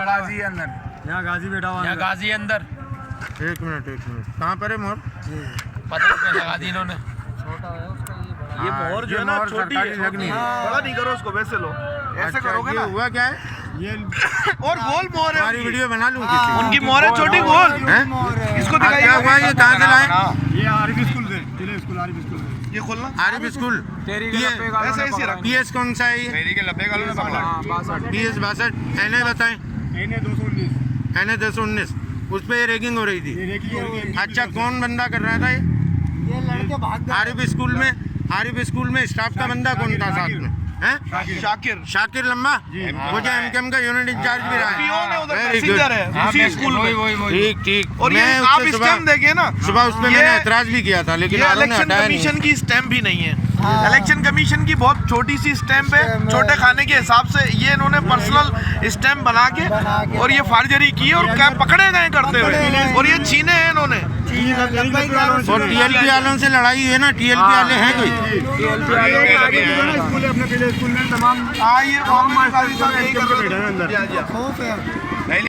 गाजी अंदर, यहाँ गाजी बैठा हुआ, यहाँ गाजी अंदर। एक मिनट कहाँ पर है मोर? पता लगा दी इन्होंने। ये मोर जो है ना छोटी है, बड़ा नहीं करो उसको, वैसे लो, ऐसे करोगे ना। हुआ क्या है ये? और गोल मोर है, हमारी वीडियो बना लूँ। उनकी मोर है छोटी गोल। इसको दिखाइए क्या हुआ, ये कहाँ से लाए? ये आरिफ स्कूल से, जिले स्कूल आरिफ स्कूल से। ये खोलना आरिफ स्कूल। ऐसे ऐसे रख। पीएस कौन सा है ये? के लब्बे गालों में पकड़ा। पीएस 62। एनए बताएं। एनए 219। एनए 219। उस पे रेगिंग हो रही थी। अच्छा, कौन बंदा कर रहा था ये लड़के भाग आरिफ स्कूल में स्टाफ का बंदा कौन था साथ में? हैं? शाकिर लम्बा, वो जो एमकेएम का यूनिट इंचार्ज भी रहा है। उसी स्कूल में। ठीक। और ये आप स्टैम्प देखिए ना, सुबह उस पे मैंने एतराज भी किया था, लेकिन इलेक्शन कमीशन की स्टैम्प भी नहीं है। इलेक्शन कमीशन की बहुत छोटी सी स्टैम्प है, छोटे खाने के हिसाब से। ये इन्होंने पर्सनल स्टैम्प बना के और ये फार्जरी की और क्या पकड़े गए करते हुए, और ये छीने हैं इन्होंने। और टीएलपी वालों से लड़ाई है ना? टीएलपी वाले हैं कोई? स्कूल अपने स्कूल में तमाम हाँ, ये